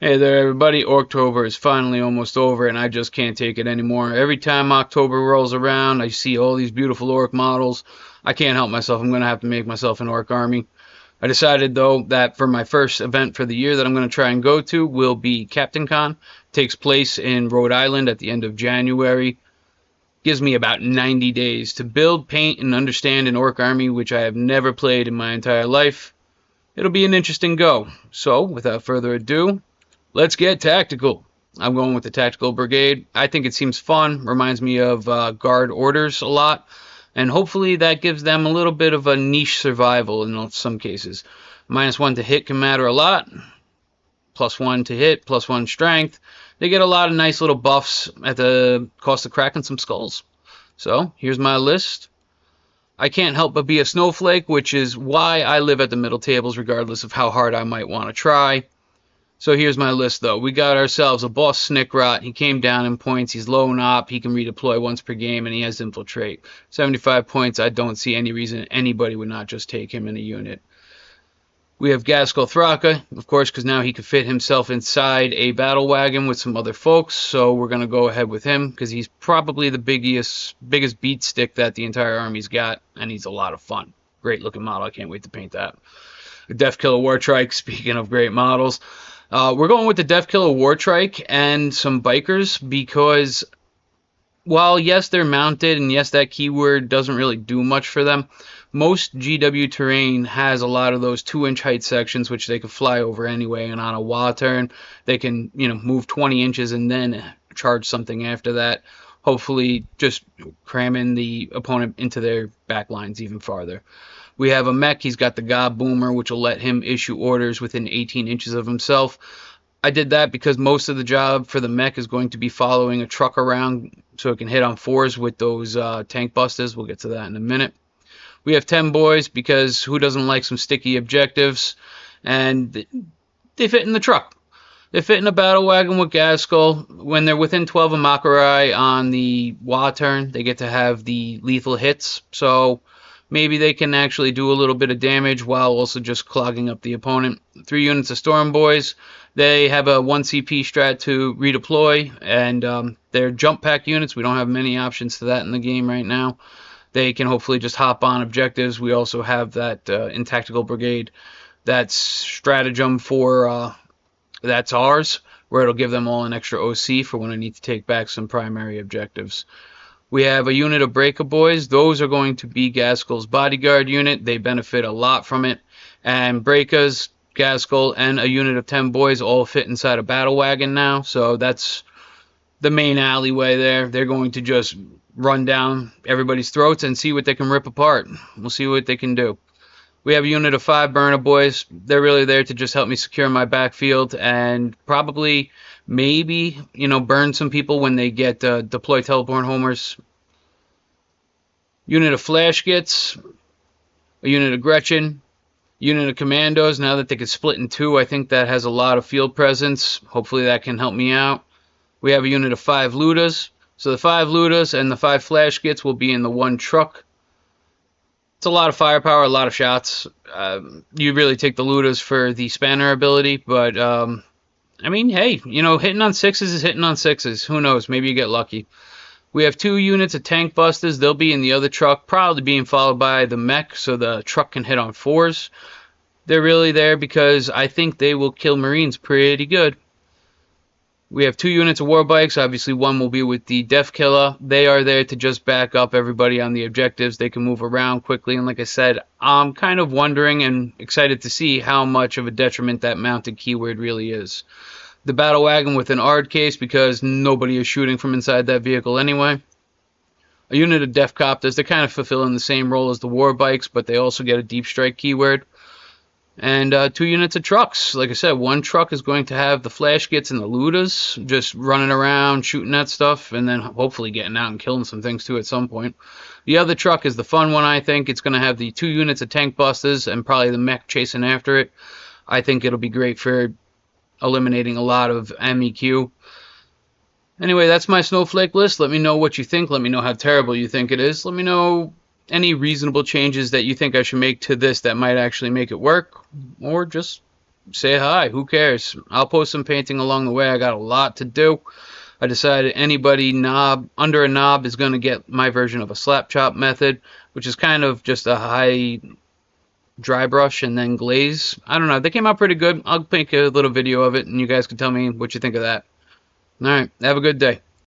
Hey there, everybody. October is finally almost over, and I just can't take it anymore. Every time October rolls around, I see all these beautiful orc models. I can't help myself. I'm going to have to make myself an orc army. I decided, though, that for my first event for the year that I'm going to try and go to will be Captain Con. It takes place in Rhode Island at the end of January. Gives me about 90 days to build, paint, and understand an orc army, which I have never played in my entire life. It'll be an interesting go. So, without further ado, let's get tactical. I'm going with the Tactical Brigade. I think it seems fun. Reminds me of Guard Orders a lot. And hopefully that gives them a little bit of a niche survival in some cases. -1 to hit can matter a lot. +1 to hit, +1 strength. They get a lot of nice little buffs at the cost of cracking some skulls. So here's my list. I can't help but be a snowflake, which is why I live at the middle tables regardless of how hard I might want to try. So here's my list, though. We got ourselves a boss Snickrot. He came down in points. He's low in op. He can redeploy once per game, and he has Infiltrate. 75 points. I don't see any reason anybody would not just take him in a unit. We have Gaskell Thraka, of course, because now he can fit himself inside a battle wagon with some other folks. So we're going to go ahead with him because he's probably the biggest beat stick that the entire army's got, and he's a lot of fun. Great looking model. I can't wait to paint that. Defkiller Wartrike, speaking of great models. We're going with the Defkiller Wartrike and some bikers because while yes they're mounted and yes that keyword doesn't really do much for them, most GW terrain has a lot of those 2-inch height sections which they can fly over anyway, and on a WA turn they can move 20 inches and then charge something after that, hopefully just cramming the opponent into their back lines even farther. We have a mech. He's got the Gob Boomer, which will let him issue orders within 18 inches of himself. I did that because most of the job for the mech is going to be following a truck around so it can hit on 4s with those tank busters. We'll get to that in a minute. We have 10 boys because who doesn't like some sticky objectives? And they fit in the truck. They fit in a battle wagon with Gaskell. When they're within 12 of Makurai on the WA turn, they get to have the lethal hits. So maybe they can actually do a little bit of damage while also just clogging up the opponent. 3 units of Storm Boys. They have a 1 CP strat to redeploy, and they're jump pack units. We don't have many options to that in the game right now. They can hopefully just hop on objectives. We also have that in Tactical Brigade. That's stratagem for that's ours, where it'll give them all an extra OC for when I need to take back some primary objectives. We have a unit of Breaker Boys. Those are going to be Gaskell's bodyguard unit. They benefit a lot from it. And Breakers, Gaskell, and a unit of 10 boys all fit inside a battle wagon now. So that's the main alleyway there. They're going to just run down everybody's throats and see what they can rip apart. We'll see what they can do. We have a unit of 5 Burner Boys. They're really there to just help me secure my backfield and probably maybe burn some people when they get deploy teleport homers. Unit of Flash Gits, a unit of Gretchen, unit of Commandos. Now that they can split in 2, I think that has a lot of field presence. Hopefully that can help me out. We have a unit of 5 Ludas. So the 5 Ludas and the 5 Flash Gits will be in the 1 truck. It's a lot of firepower, a lot of shots. You really take the Ludas for the spanner ability, but I mean, hey, hitting on 6s is hitting on 6s. Who knows? Maybe you get lucky. We have 2 units of tank busters. They'll be in the other truck, probably being followed by the mech, so the truck can hit on 4s. They're really there because I think they will kill Marines pretty good. We have 2 units of war bikes. Obviously, one will be with the Defkiller. They are there to just back up everybody on the objectives. They can move around quickly, and like I said, I'm kind of wondering and excited to see how much of a detriment that mounted keyword really is. The battle wagon with an ARD case because nobody is shooting from inside that vehicle anyway. A unit of Defcopters. They're kind of fulfilling the same role as the war bikes, but they also get a deep strike keyword. And 2 units of trucks. Like I said, 1 truck is going to have the Flash Gits and the Ludas just running around, shooting at stuff, and then hopefully getting out and killing some things too at some point. The other truck is the fun one, I think. It's going to have the 2 units of tank busters and probably the mech chasing after it. I think it'll be great for eliminating a lot of MEQ. Anyway, that's my snowflake list. Let me know what you think. Let me know how terrible you think it is. Let me know any reasonable changes that you think I should make to this that might actually make it work, or just say hi. Who cares? I'll post some painting along the way. I got a lot to do. I decided anybody under a knob is going to get my version of a slap chop method, which is kind of just a high dry brush and then glaze. I don't know. They came out pretty good. I'll make a little video of it, and you guys can tell me what you think of that. All right. Have a good day.